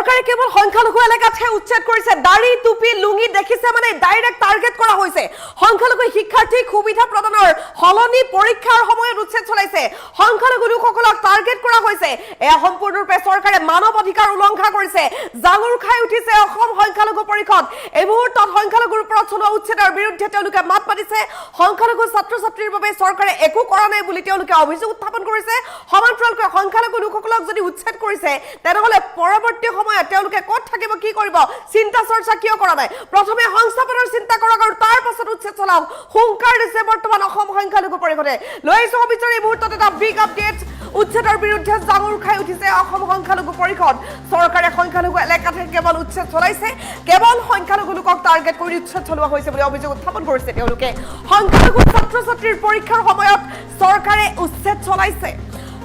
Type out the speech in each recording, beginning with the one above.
সৰকাৰে কেবল সংখ্যালঘু এলাকাতহে উচ্ছেদ কৰিছে দাড়ি টুপি লুঙি দেখিছে মানে ডাইৰেক্ট টাৰ্গেট কৰা হৈছে সংখ্যালঘু শিক্ষাৰ্থীক সুবিধা প্ৰদানৰ হলনি পৰীক্ষাৰ সময়ত উচ্ছেদ চলাইছে সংখ্যালঘু লোকসকলক টাৰ্গেট কৰা হৈছে এয়া সম্পূৰ্ণৰূপে চৰকাৰে মানৱ অধিকাৰ উলংঘা কৰিছে জাঙুৰ খাই উঠিছে অসম সংখ্যালঘু পৰিষদ এই মুহূৰ্তত সংখ্যালঘুৰ ওপৰত চলোৱা উচ্ছেদৰ বিৰুদ্ধে তেওঁলোকে মাত মাতিছে সংখ্যালঘু ছাত্ৰ ছাত্ৰীৰ বাবে চৰকাৰে একো কৰা নাই বুলি তেওঁলোকে অভিযোগ উত্থাপন কৰিছে সমান্তৰালকৈ সংখ্যালঘু লোকসকলক যদি উচ্ছেদ কৰিছে তেনেহলে পৰৱৰ্তী সময়ত তেওঁলোকে ক'ত থাকিব কি কৰিব চিন্তা চৰ্চা কিয় কৰা নাই প্ৰথমে সংস্থাপনৰ চিন্তা কৰক আৰু তাৰ পাছত উচ্ছেদ চলাওক হুংকাৰ দিছে বৰ্তমান অসম সংখ্যালঘু পৰিষদে লৈ সবিচাৰ এই মুহূৰ্তত এটা বিগ আপডেট উচ্ছেদৰ বিৰুদ্ধে জাঙুৰ খাই উঠিছে অসম সংখ্যালঘু পৰিষদ চৰকাৰে সংখ্যালঘু এলেকাতে কেৱল উচ্ছেদ চলাইছে কেৱল সংখ্যালঘু লোকক টাৰ্গেট কৰি উচ্ছেদ চলোৱা হৈছে বুলি অভিযোগ উত্থাপন কৰিছে তেওঁলোকে সংখ্যালঘু ছাত্ৰ ছাত্ৰীৰ পৰীক্ষাৰ সময়ত চৰকাৰে উচ্ছেদ চলাইছে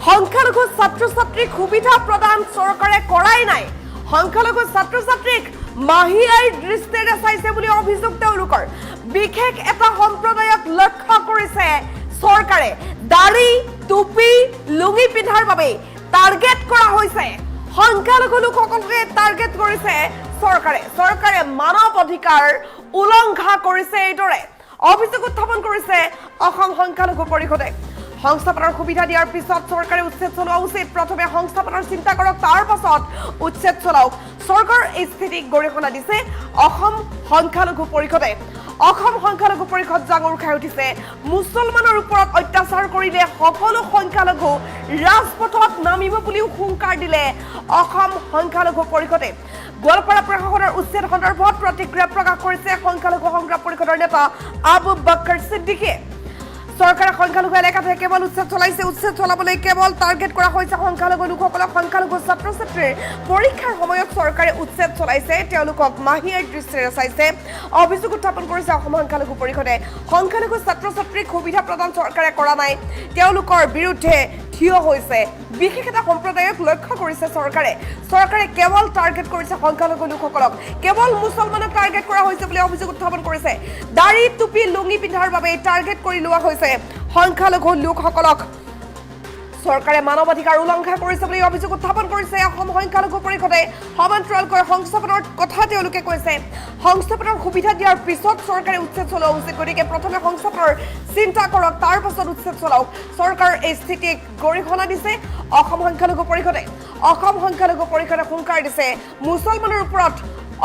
সংখ্যালঘু ছাত্ৰ ছাত্ৰীক সুবিধা প্ৰদান চৰকাৰে কৰাই নাই সংখ্যালঘু ছাত্ৰ ছাত্ৰীক মাহিয়াই দৃষ্টিৰে চাইছে বুলি অভিযোগ তেওঁলোকৰ বিশেষ এটা সম্প্ৰদায়ক লক্ষ্য কৰিছে চৰকাৰে দাড়ি টুপি লুঙি পিন্ধাৰ বাবে টাৰ্গেট কৰা হৈছে সংখ্যালঘু লোকসকলকে টাৰ্গেট কৰিছে চৰকাৰে মানৱ অধিকাৰ উলংঘা কৰিছে এইদৰে অভিযোগ উত্থাপন কৰিছে অসম সংখ্যালঘু পৰিষদে সংস্থাপনৰ সুবিধা দিয়াৰ পিছত চৰকাৰে উচ্ছেদ চলোৱা উচিত প্ৰথমে সংস্থাপনৰ চিন্তা কৰক তাৰ পাছত উচ্ছেদ চলাওক চৰকাৰ এই স্থিতিক গৰিহণা দিছে অসম সংখ্যালঘু পৰিষদে অসম সংখ্যালঘু পৰিষদ জাঙুৰ খাই উঠিছে মুছলমানৰ ওপৰত অত্যাচাৰ কৰিলে সকলো সংখ্যালঘু ৰাজপথত নামিব বুলিও হুংকাৰ দিলে অসম সংখ্যালঘু পৰিষদে গোৱালপাৰা প্ৰশাসনৰ উচ্ছেদ সন্দৰ্ভত প্ৰতিক্ৰিয়া প্ৰকাশ কৰিছে সংখ্যালঘু সংগ্ৰাম পৰিষদৰ নেতা আবু বক্কৰ সিদ্দিকীয়ে চৰকাৰে সংখ্যালঘু এলেকাতে কেৱল উচ্ছেদ চলাইছে উচ্ছেদ চলাবলৈ কেৱল টাৰ্গেট কৰা হৈছে সংখ্যালঘু লোকসকলক সংখ্যালঘু ছাত্ৰ ছাত্ৰীৰ পৰীক্ষাৰ সময়ত চৰকাৰে উচ্ছেদ চলাইছে তেওঁলোকক মাহিয়াৰ দৃষ্টিৰে চাইছে অভিযোগ উত্থাপন কৰিছে অসম সংখ্যালঘু পৰিষদে সংখ্যালঘু ছাত্ৰ ছাত্ৰীক সুবিধা প্ৰদান চৰকাৰে কৰা নাই তেওঁলোকৰ বিৰুদ্ধে থিয় হৈছে বিশেষ এটা সম্প্ৰদায়ক লক্ষ্য কৰিছে চৰকাৰে কেৱল টাৰ্গেট কৰিছে সংখ্যালঘু লোকসকলক কেৱল মুছলমানক টাৰ্গেট কৰা হৈছে বুলি অভিযোগ উত্থাপন কৰিছে দাড়ি টুপি লুঙি পিন্ধাৰ বাবে টাৰ্গেট কৰি লোৱা হৈছে সংখ্যালঘু লোকসকলক চৰকাৰে মানৱ অধিকাৰ উলংঘা কৰিছে বুলি অভিযোগ উত্থাপন কৰিছে অসম সংখ্যালঘু পৰিষদে সমান্তৰালকৈ সংস্থাপনৰ কথা তেওঁলোকে কৈছে সংস্থাপনৰ সুবিধা দিয়াৰ পিছত চৰকাৰে উচ্ছেদ চলোৱা উচিত গতিকে প্ৰথমে সংস্থাপনৰ চিন্তা কৰক তাৰ পাছত উচ্ছেদ চলাওক চৰকাৰৰ এই স্থিতিক গৰিহণা দিছে অসম সংখ্যালঘু পৰিষদে হুংকাৰ দিছে মুছলমানৰ ওপৰত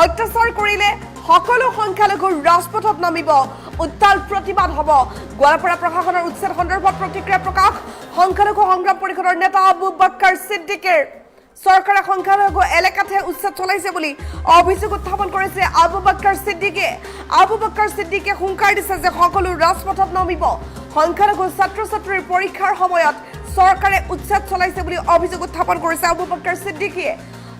অত্যাচাৰ কৰিলে সকলো সংখ্যালঘু ৰাজপথত নামিব উত্তাল প্ৰতিবাদ হ'ব গোৱালপাৰা প্ৰশাসনৰ উচ্ছেদ সন্দৰ্ভত প্ৰতিক্ৰিয়া প্ৰকাশ সংখ্যালঘু সংগ্ৰাম পৰিষদৰ নেতা আবু বক্কৰ সিদ্দিকীৰ চৰকাৰে সংখ্যালঘু এলেকাতে উচ্ছেদ চলাইছে বুলি অভিযোগ উত্থাপন কৰিছে আবু বক্কৰ সিদ্দিকীয়ে হুংকাৰ দিছে যে সকলো ৰাজপথত নামিব সংখ্যালঘু ছাত্ৰ ছাত্ৰীৰ পৰীক্ষাৰ সময়ত চৰকাৰে উচ্ছেদ চলাইছে বুলি অভিযোগ উত্থাপন কৰিছে আবু বক্কৰ সিদ্দিকীয়ে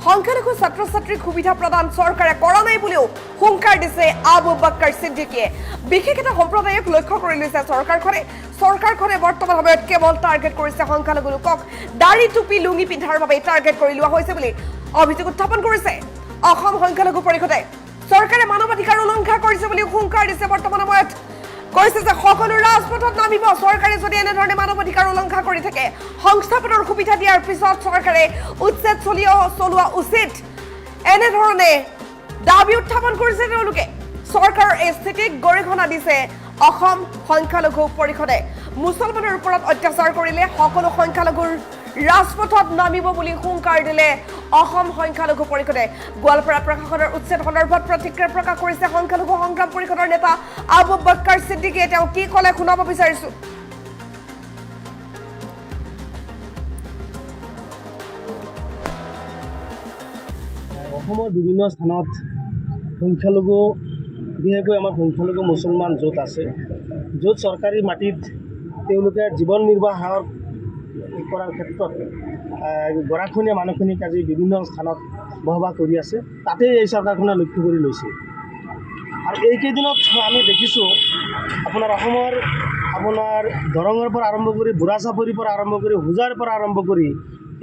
সংখ্যালঘু ছাত্ৰ ছাত্ৰীক সুবিধা প্ৰদান চৰকাৰে কৰা নাই বুলিও হুংকাৰ দিছে আবু বক্কৰ সিদ্দিকীয়ে বিশেষ এটা সম্প্ৰদায়ক লক্ষ্য কৰি লৈছে চৰকাৰখনে বৰ্তমান সময়ত কেৱল টাৰ্গেট কৰিছে সংখ্যালঘু লোকক দাড়ি টুপি লুঙি পিন্ধাৰ বাবে টাৰ্গেট কৰি লোৱা হৈছে বুলি অভিযোগ উত্থাপন কৰিছে অসম সংখ্যালঘু পৰিষদে চৰকাৰে মানৱ অধিকাৰ উলংঘা কৰিছে বুলি হুংকাৰ দিছে বৰ্তমান সময়ত কৈছে যে সকলো ৰাজপথত নামিব চৰকাৰে যদি এনেধৰণে মানৱ অধিকাৰ উলংঘা কৰি থাকে সংস্থাপনৰ সুবিধা দিয়াৰ পিছত চৰকাৰে উচ্ছেদ চলোৱা উচিত এনেধৰণে দাবী উত্থাপন কৰিছে তেওঁলোকে চৰকাৰৰ এই স্থিতিক গৰিহণা দিছে অসম সংখ্যালঘু পৰিষদে মুছলমানৰ ওপৰত অত্যাচাৰ কৰিলে সকলো সংখ্যালঘুৰ ৰাজপথত নামিব বুলি হুংকাৰ দিলে অসম সংখ্যালঘু পৰিষদে গোৱালপাৰা প্ৰশাসনৰ উচ্ছেদ সন্দৰ্ভত প্ৰতিক্ৰিয়া প্ৰকাশ কৰিছে সংখ্যালঘু সংগ্ৰাম পৰিষদৰ নেতা আবু বক্কৰ সিদ্দিকীয়ে তেওঁ কি ক'লে শুনাব বিচাৰিছো অসমৰ বিভিন্ন স্থানত সংখ্যালঘু বিশেষকৈ আমাৰ সংখ্যালঘু মুছলমান য'ত আছে য'ত চৰকাৰী মাটিত তেওঁলোকে জীৱন নিৰ্বাহ কৰাৰ ক্ষেত্ৰত গৰাখহনীয়া মানুহখিনিক আজি বিভিন্ন স্থানত বসবাস কৰি আছে তাতেই এই চৰকাৰখনে লক্ষ্য কৰি লৈছে আৰু এইকেইদিনত আমি দেখিছোঁ আপোনাৰ অসমৰ দৰঙৰ পৰা আৰম্ভ কৰি বুঢ়াচাপৰিৰ পৰা আৰম্ভ কৰি হোজাৰ পৰা আৰম্ভ কৰি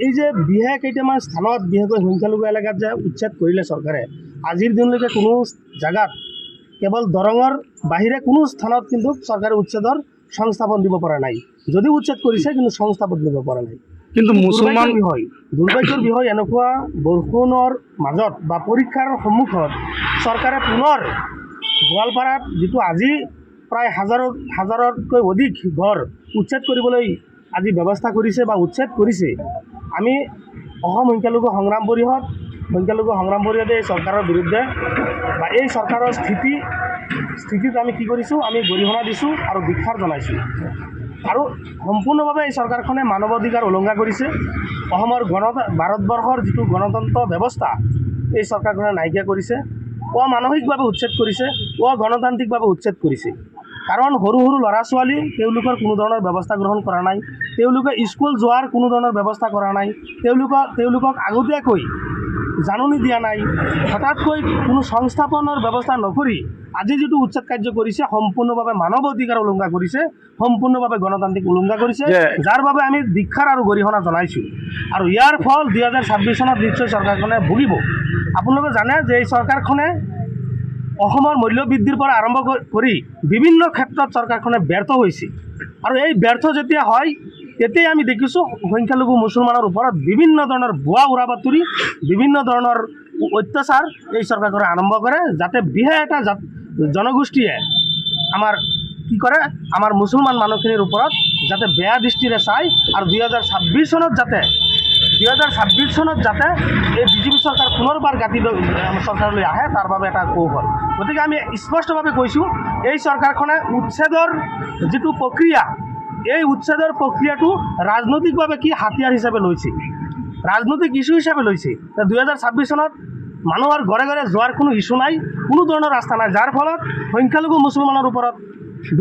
এই যে বিশেষ কেইটামান স্থানত বিশেষকৈ সংখ্যালঘু এলেকাত যে উচ্ছেদ কৰিলে চৰকাৰে আজিৰ দিনলৈকে কোনো জাগাত কেৱল দৰঙৰ বাহিৰে কোনো স্থানত কিন্তু চৰকাৰে উচ্ছেদৰ সংস্থাপন দিব পৰা নাই যদিও উচ্ছেদ কৰিছে কিন্তু সংস্থাপন দিব পৰা নাই কিন্তু মুছলমান দুৰ্ভাগ্যৰ বিষয় এনেকুৱা বৰষুণৰ মাজত বা পৰীক্ষাৰ সন্মুখত চৰকাৰে পুনৰ গোৱালপাৰাত যিটো আজি প্ৰায় হাজাৰতকৈ অধিক ঘৰ উচ্ছেদ কৰিবলৈ আজি ব্যৱস্থা কৰিছে বা উচ্ছেদ কৰিছে। আমি অসম সংখ্যালঘু সংগ্ৰাম পৰিষদে এই চৰকাৰৰ বিৰুদ্ধে বা এই চৰকাৰৰ স্থিতিত আমি কি কৰিছোঁ, আমি গৰিহণা দিছোঁ আৰু ধিক্কাৰ জনাইছোঁ। আৰু সম্পূৰ্ণভাৱে এই চৰকাৰখনে মানৱ অধিকাৰ উলংঘা কৰিছে। অসমৰ ভাৰতবৰ্ষৰ যিটো গণতন্ত্ৰ ব্যৱস্থা এই চৰকাৰখনে নাইকিয়া কৰিছে, অমানসিকভাৱে উচ্ছেদ কৰিছে, অগণতান্ত্ৰিকভাৱে উচ্ছেদ কৰিছে। কাৰণ সৰু সৰু ল'ৰা ছোৱালী তেওঁলোকৰ কোনো ধৰণৰ ব্যৱস্থা গ্ৰহণ কৰা নাই, তেওঁলোকে স্কুল যোৱাৰ কোনো ধৰণৰ ব্যৱস্থা কৰা নাই, তেওঁলোকক আগতীয়াকৈ জাননী দিয়া নাই, হঠাৎকৈ কোনো সংস্থাপনৰ ব্যৱস্থা নকৰি আজি যিটো উচ্ছেদ কাৰ্য কৰিছে সম্পূৰ্ণভাৱে মানৱ অধিকাৰ উলংঘা কৰিছে, সম্পূৰ্ণভাৱে গণতান্ত্ৰিক উলংঘা কৰিছে, যাৰ বাবে আমি ধিক্কাৰ আৰু গৰিহণা জনাইছোঁ। আৰু ইয়াৰ ফল 2026 চনত নিশ্চয় চৰকাৰখনে ভুগিব। আপোনালোকে জানে যে এই চৰকাৰখনে অসমৰ মূল্য বৃদ্ধিৰ পৰা আৰম্ভ কৰি বিভিন্ন ক্ষেত্ৰত চৰকাৰখনে ব্যৰ্থ হৈছে। আৰু এই ব্যৰ্থ যেতিয়া হয় তেতিয়াই আমি দেখিছোঁ সংখ্যালঘু মুছলমানৰ ওপৰত বিভিন্ন ধৰণৰ ভুৱা উৰা বাতৰি, বিভিন্ন ধৰণৰ অত্যাচাৰ এই চৰকাৰখনে আৰম্ভ কৰে, যাতে বিশেষ এটা জনগোষ্ঠীয়ে আমাৰ মুছলমান মানুহখিনিৰ ওপৰত যাতে বেয়া দৃষ্টিৰে চায় আৰু 2026 চনত যাতে এই বিজেপি চৰকাৰ পুনৰবাৰ চৰকাৰলৈ আহে তাৰ বাবে এটা কৌশল। গতিকে আমি স্পষ্টভাৱে কৈছোঁ এই চৰকাৰখনে উচ্ছেদৰ যিটো প্ৰক্ৰিয়া, এই উচ্ছেদৰ প্ৰক্ৰিয়াটো ৰাজনৈতিকভাৱে কি হাতিয়াৰ হিচাপে লৈছে, ৰাজনৈতিক ইছ্যু হিচাপে লৈছে। 2026 চনত মানুহৰ ঘৰে ঘৰে যোৱাৰ কোনো ইছ্যু নাই, কোনো ধৰণৰ ৰাস্তা নাই, যাৰ ফলত সংখ্যালঘু মুছলমানৰ ওপৰত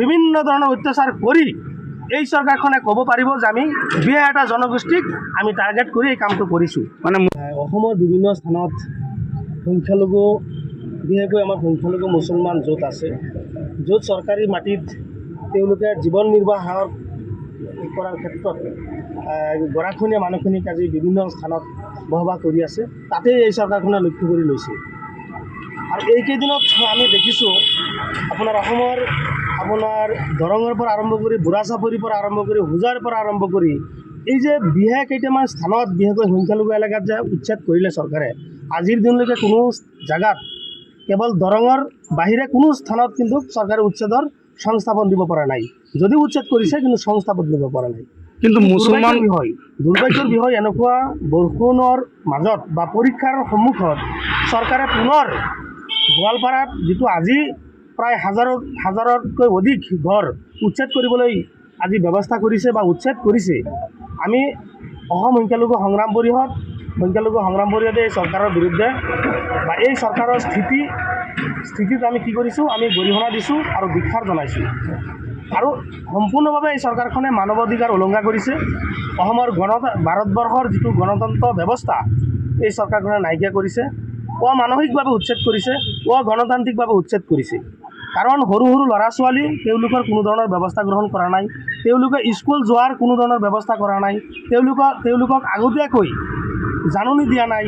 বিভিন্ন ধৰণৰ অত্যাচাৰ কৰি এই চৰকাৰখনে ক'ব পাৰিব যে আমি বিশেষ এটা জনগোষ্ঠীক আমি টাৰ্গেট কৰি এই কামটো কৰিছোঁ। মানে অসমৰ বিভিন্ন স্থানত সংখ্যালঘু, বিশেষকৈ আমাৰ সংখ্যালঘু মুছলমান য'ত আছে, য'ত চৰকাৰী মাটিত তেওঁলোকে জীৱন নিৰ্বাহ কৰাৰ ক্ষেত্ৰত গৰাখহনীয়া মানুহখিনিক আজি বিভিন্ন স্থানত বসবাস কৰি আছে, তাতে এই চৰকাৰখনে লক্ষ্য কৰি লৈছে। আৰু এইকেইদিনত আমি দেখিছোঁ আপোনাৰ দৰঙৰ পৰা আৰম্ভ কৰি বুঢ়াচাপৰিৰ পৰা আৰম্ভ কৰি হোজাৰ পৰা আৰম্ভ কৰি এই যে বিশেষ কেইটামান স্থানত বিশেষকৈ সংখ্যালঘু এলেকাত যে উচ্ছেদ কৰিলে চৰকাৰে, আজিৰ দিনলৈকে কোনো জেগাত কেৱল দৰঙৰ বাহিৰে কোনো স্থানত কিন্তু চৰকাৰে উচ্ছেদৰ সংস্থাপন দিব পৰা নাই। যদিও উচ্ছেদ কৰিছে কিন্তু সংস্থাপন দিব পৰা নাই। কিন্তু মুছলমান দুৰ্ভাগ্যৰ বিষয় এনেকুৱা বৰষুণৰ মাজত বা পৰীক্ষাৰ সন্মুখত চৰকাৰে পুনৰ গোৱালপাৰাত যিটো আজি প্ৰায় হাজাৰতকৈ অধিক ঘৰ উচ্ছেদ কৰিবলৈ আজি ব্যৱস্থা কৰিছে বা উচ্ছেদ কৰিছে। আমি অসম সংখ্যালঘু সংগ্ৰাম পৰিষদে এই চৰকাৰৰ বিৰুদ্ধে বা এই চৰকাৰৰ স্থিতিত আমি কি কৰিছোঁ, আমি গৰিহণা দিছোঁ আৰু ধিক্কাৰ জনাইছোঁ। আৰু সম্পূৰ্ণভাৱে এই চৰকাৰখনে মানৱ অধিকাৰ উলংঘা কৰিছে। অসমৰ ভাৰতবৰ্ষৰ যিটো গণতন্ত্ৰ ব্যৱস্থা এই চৰকাৰখনে নাইকিয়া কৰিছে, অমানসিকভাৱে উচ্ছেদ কৰিছে, অগণতান্ত্ৰিকভাৱে উচ্ছেদ কৰিছে। কাৰণ সৰু সৰু ল'ৰা ছোৱালী তেওঁলোকৰ কোনো ধৰণৰ ব্যৱস্থা গ্ৰহণ কৰা নাই, তেওঁলোকে স্কুল যোৱাৰ কোনো ধৰণৰ ব্যৱস্থা কৰা নাই, তেওঁলোকক আগতীয়াকৈ জাননী দিয়া নাই,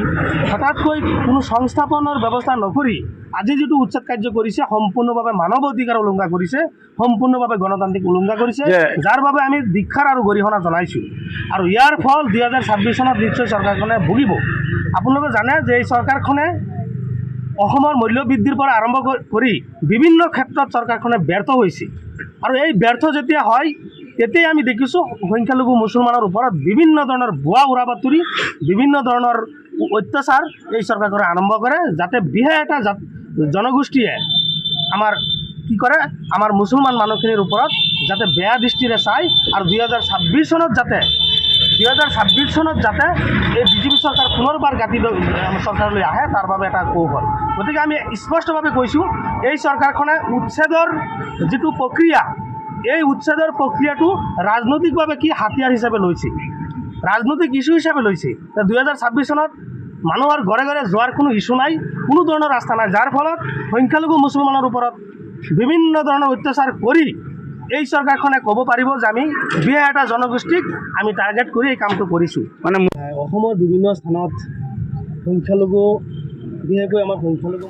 হঠাৎকৈ কোনো সংস্থাপনৰ ব্যৱস্থা নকৰি আজি যিটো উচ্ছেদ কাৰ্য কৰিছে সম্পূৰ্ণভাৱে মানৱ অধিকাৰ উলংঘা কৰিছে, সম্পূৰ্ণভাৱে গণতান্ত্ৰিক উলংঘা কৰিছে, যাৰ বাবে আমি ধিক্কাৰ আৰু গৰিহণা জনাইছোঁ। আৰু ইয়াৰ ফল 2026 চনত নিশ্চয় চৰকাৰখনে ভুগিব। আপোনালোকে জানে যে এই চৰকাৰখনে অসমৰ মূল্য বৃদ্ধিৰ পৰা আৰম্ভ কৰি বিভিন্ন ক্ষেত্ৰত চৰকাৰখনে ব্যৰ্থ হৈছে। আৰু এই ব্যৰ্থ যেতিয়া হয় তেতিয়াই আমি দেখিছোঁ সংখ্যালঘু মুছলমানৰ ওপৰত বিভিন্ন ধৰণৰ ভুৱা উৰা বাতৰি, বিভিন্ন ধৰণৰ অত্যাচাৰ এই চৰকাৰখনে আৰম্ভ কৰে, যাতে বিশেষ এটা জনগোষ্ঠীয়ে আমাৰ মুছলমান মানুহখিনিৰ ওপৰত যাতে বেয়া দৃষ্টিৰে চায় আৰু 2026 চনত যাতে এই বিজেপি চৰকাৰ পুনৰবাৰ চৰকাৰলৈ আহে তাৰ বাবে এটা কৌশল। গতিকে আমি স্পষ্টভাৱে কৈছোঁ এই চৰকাৰখনে উচ্ছেদৰ যিটো প্ৰক্ৰিয়া, এই উচ্ছেদৰ প্ৰক্ৰিয়াটো ৰাজনৈতিকভাৱে কি হাতিয়াৰ হিচাপে লৈছে, ৰাজনৈতিক ইছ্যু হিচাপে লৈছে। 2026 চনত মানুহৰ ঘৰে ঘৰে যোৱাৰ কোনো ইছ্যু নাই, কোনো ধৰণৰ ৰাস্তা নাই, যাৰ ফলত সংখ্যালঘু মুছলমানৰ ওপৰত বিভিন্ন ধৰণৰ অত্যাচাৰ কৰি এই চৰকাৰখনে ক'ব পাৰিব যে আমি বিশেষ এটা জনগোষ্ঠীক আমি টাৰ্গেট কৰি এই কামটো কৰিছোঁ। মানে অসমৰ বিভিন্ন স্থানত সংখ্যালঘু, বিশেষকৈ আমাৰ সংখ্যালঘু